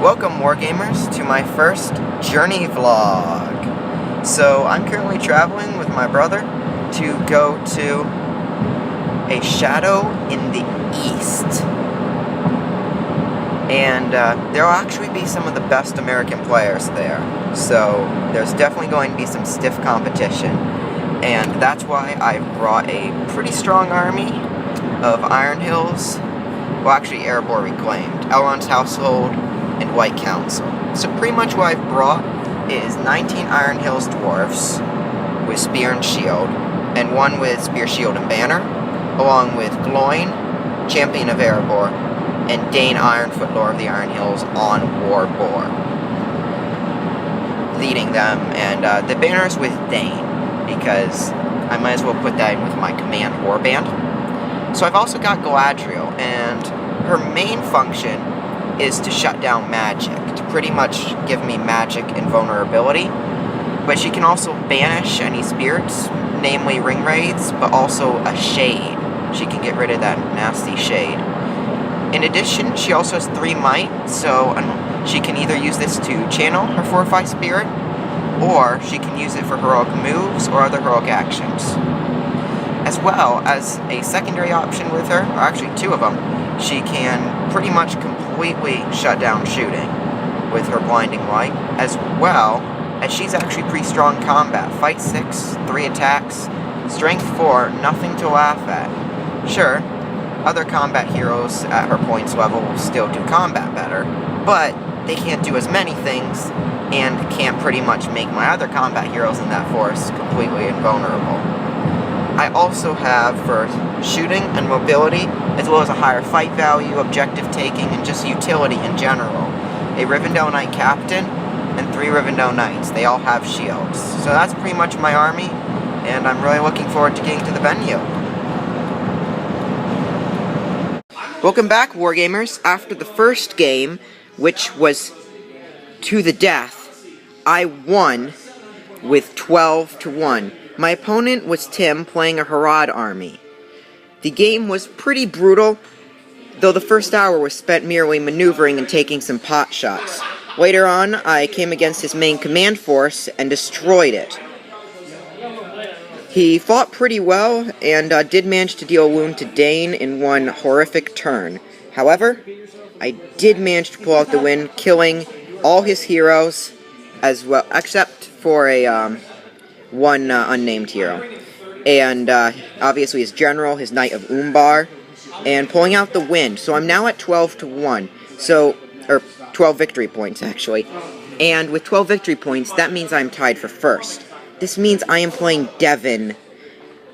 Welcome, Wargamers, to my first journey vlog. So, I'm currently traveling with my brother to go to a shadow in the east. And there will actually be some of the best American players there. So, there's definitely going to be some stiff competition. And that's why I brought a pretty strong army of Iron Hills, well, actually Erebor Reclaimed, Elrond's Household, and White Council. So pretty much what I've brought is 19 Iron Hills Dwarves with Spear and Shield, and one with Spear, Shield, and Banner, along with Gloin, Champion of Erebor, and Dane Ironfoot, Lord of the Iron Hills, on War Boar, leading them, and the banner's with Dane, because I might as well put that in with my command warband. So I've also got Galadriel, and her main function is to shut down magic, to pretty much give me magic invulnerability, but she can also banish any spirits, namely ring wraiths, but also a shade. She can get rid of that nasty shade. In addition, she also has 3 might, so she can either use this to channel her Fortify Spirit, or she can use it for heroic moves or other heroic actions. As well as a secondary option with her, or actually 2 of them, she can pretty much completely shut down shooting with her blinding light, as well as she's actually pretty strong combat. Fight 6, 3 attacks, strength 4, nothing to laugh at. Sure, other combat heroes at her points level will still do combat better, but they can't do as many things, and can't pretty much make my other combat heroes in that force completely invulnerable. I also have, for shooting and mobility, as well as a higher fight value, objective taking, and just utility in general, a Rivendell Knight Captain and 3 Rivendell Knights. They all have shields. So that's pretty much my army, and I'm really looking forward to getting to the venue. Welcome back, Wargamers. After the first game, which was to the death, I won with 12-1. My opponent was Tim, playing a Harad army. The game was pretty brutal, though the first hour was spent merely maneuvering and taking some pot shots. Later on, I came against his main command force and destroyed it. He fought pretty well, and did manage to deal a wound to Dane in one horrific turn. However, I did manage to pull out the win, killing all his heroes, as well, except for a one unnamed hero. And obviously his general, his Knight of Umbar, and pulling out the win. So I'm now at 12-1. So, or 12 victory points, actually. And with 12 victory points, that means I'm tied for first. This means I am playing Devin,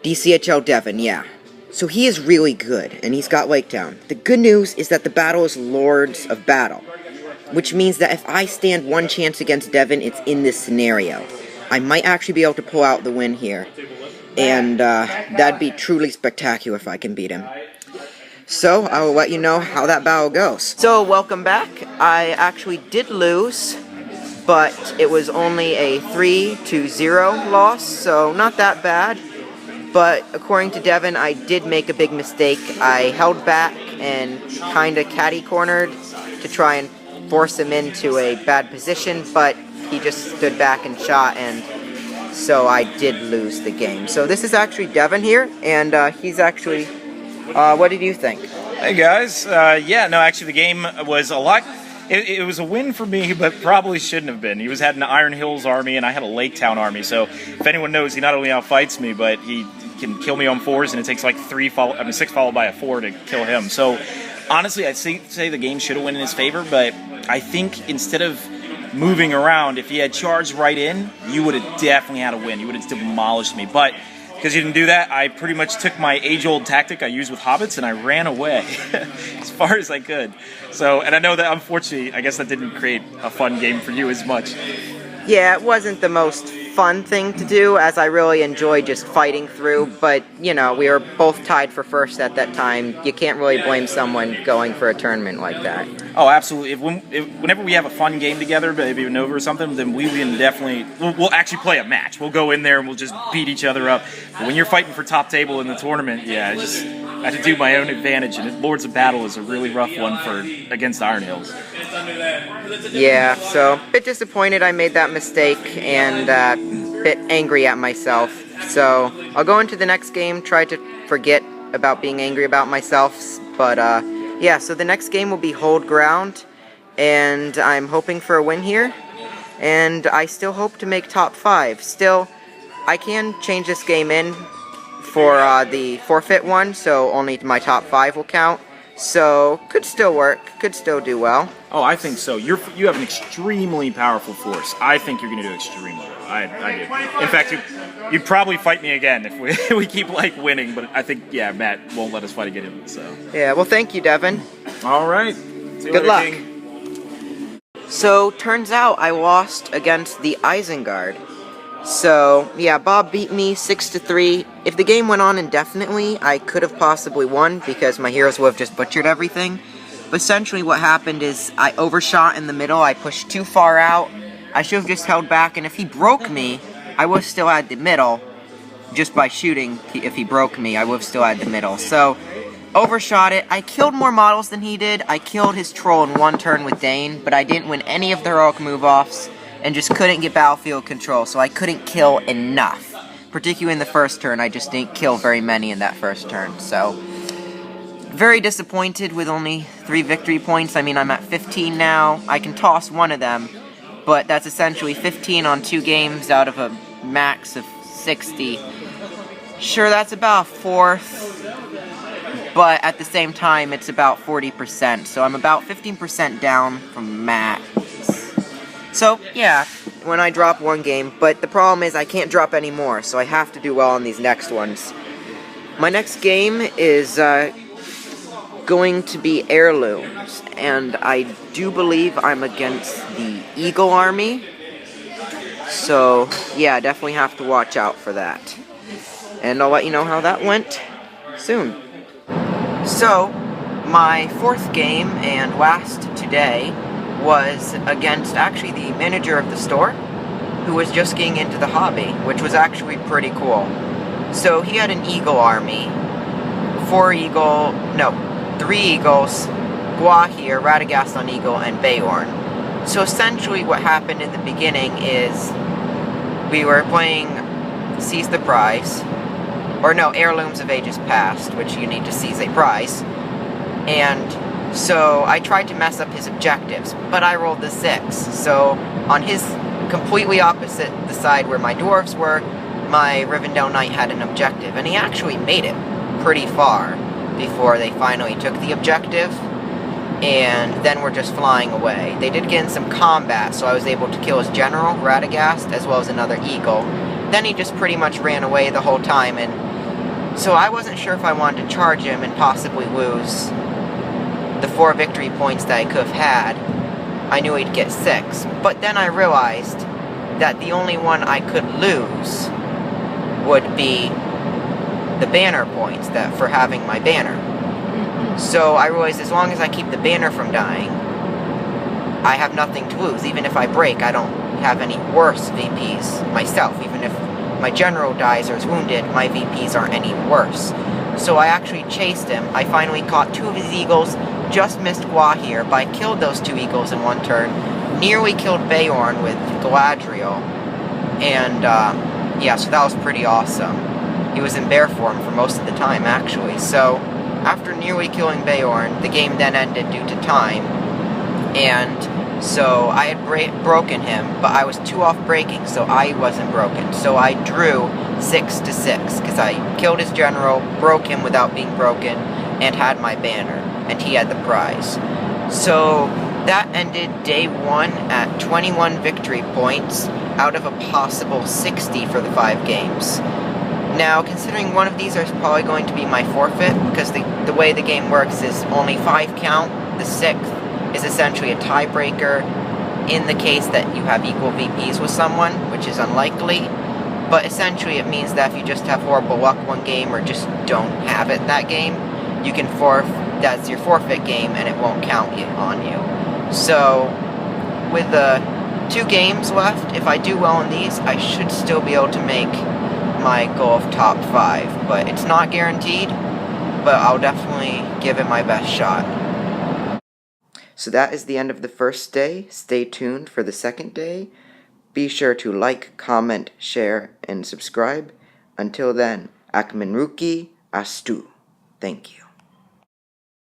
DCHL Devin, yeah. So he is really good, and he's got Lake Town. The good news is that the battle is Lords of Battle, which means that if I stand one chance against Devin, it's in this scenario. I might actually be able to pull out the win here, and that'd be truly spectacular if I can beat him. So, I will let you know how that battle goes. So, welcome back. I actually did lose, but it was only a 3-0 loss, so not that bad. But according to Devin, I did make a big mistake. I held back and kind of catty-cornered to try and force him into a bad position, but he just stood back and shot, and so I did lose the game. So this is actually Devin here, and he's actually, what did you think? Hey guys, yeah, no, actually the game was a lot, it was a win for me, but probably shouldn't have been. He had an Iron Hills army, and I had a Lake Town army, so if anyone knows, he not only outfights me, but he can kill me on 4s, and it takes like 6 followed by a 4 to kill him. So honestly, I'd say the game should have went in his favor, but I think instead of moving around, if he had charged right in, you would have definitely had a win. You would have demolished me. But because you didn't do that, I pretty much took my age-old tactic I used with hobbits, and I ran away as far as I could. So, and I know that, unfortunately, I guess that didn't create a fun game for you as much. Yeah, it wasn't the most fun thing to do, as I really enjoyed just fighting through, but, you know, we were both tied for first at that time. You can't really blame someone going for a tournament like that. Oh, absolutely. Whenever we have a fun game together, maybe an over or something, then we can definitely, we'll actually play a match. We'll go in there and we'll just beat each other up. But when you're fighting for top table in the tournament, yeah, I had to do my own advantage, and Lords of Battle is a really rough one against Iron Hills. Yeah, so a bit disappointed I made that mistake, and a bit angry at myself. So I'll go into the next game, try to forget about being angry about myself, but yeah, so the next game will be Hold Ground, and I'm hoping for a win here, and I still hope to make top 5. Still, I can change this game in for the forfeit one, so only my top 5 will count. So, could still work, could still do well. Oh, I think so. You have an extremely powerful force. I think you're going to do extremely well. I do. In fact, you'd probably fight me again if we keep, like, winning, but I think, yeah, Matt won't let us fight again, so. Yeah, well, thank you, Devin. All right. See you Good later, luck. King. So, turns out I lost against the Isengard. So, yeah, Bob beat me 6-3. If the game went on indefinitely, I could have possibly won because my heroes would have just butchered everything. But essentially what happened is I overshot in the middle, I pushed too far out. I should have just held back, and if he broke me, I would have still had the middle. Just by shooting, if he broke me, I would have still had the middle. So, overshot it. I killed more models than he did. I killed his troll in one turn with Dane, but I didn't win any of the heroic move-offs, and just couldn't get battlefield control, so I couldn't kill enough. Particularly in the first turn, I just didn't kill very many in that first turn, so very disappointed with only 3 victory points. I mean, I'm at 15 now. I can toss one of them, but that's essentially 15 on 2 games out of a max of 60. Sure, that's about a fourth, but at the same time, it's about 40%, so I'm about 15% down from max. So, yeah, when I drop one game, but the problem is I can't drop any more, so I have to do well on these next ones. My next game is going to be Heirlooms, and I do believe I'm against the Eagle Army, so, yeah, definitely have to watch out for that. And I'll let you know how that went soon. So, my 4th game, and last today, was against actually the manager of the store, who was just getting into the hobby, which was actually pretty cool. So he had an eagle army, 3 eagles, Guahir, Radagast on Eagle, and Beorn. So essentially what happened in the beginning is we were playing Seize the Prize, or no, Heirlooms of Ages Past, which you need to seize a prize, and so I tried to mess up his objectives, but I rolled the 6. So on his completely opposite, the side where my dwarves were, my Rivendell Knight had an objective, and he actually made it pretty far before they finally took the objective, and then we're just flying away. They did get in some combat, so I was able to kill his general, Radagast, as well as another eagle. Then he just pretty much ran away the whole time, and so I wasn't sure if I wanted to charge him and possibly lose the 4 victory points that I could have had. I knew he'd get 6, but then I realized that the only one I could lose would be the banner points for having my banner. So I realized as long as I keep the banner from dying, I have nothing to lose. Even if I break, I don't have any worse VPs myself. Even if my general dies or is wounded, my VPs aren't any worse. So I actually chased him. I finally caught 2 of his eagles, just missed Guahir, but I killed those 2 eagles in one turn, nearly killed Beorn with Galadriel, and yeah, so that was pretty awesome. He was in bear form for most of the time, actually. So after nearly killing Beorn, the game then ended due to time, and so I had broken him, but I was 2 off breaking, so I wasn't broken. So I drew 6-6, because I killed his general, broke him without being broken, and had my banner, and he had the prize. So that ended day 1 at 21 victory points out of a possible 60 for the 5 games. Now, considering one of these is probably going to be my forfeit, because the way the game works is only 5 count, the 6th is essentially a tiebreaker in the case that you have equal VPs with someone, which is unlikely, but essentially it means that if you just have horrible luck one game or just don't have it that game, you can that's your forfeit game and it won't count on you. So, with the 2 games left, if I do well in these, I should still be able to make my goal of top 5, but it's not guaranteed. but I'll definitely give it my best shot. So that is the end of the first day. Stay tuned for the second day. Be sure to like, comment, share, and subscribe. Until then, Akmenruki Astu. Thank you.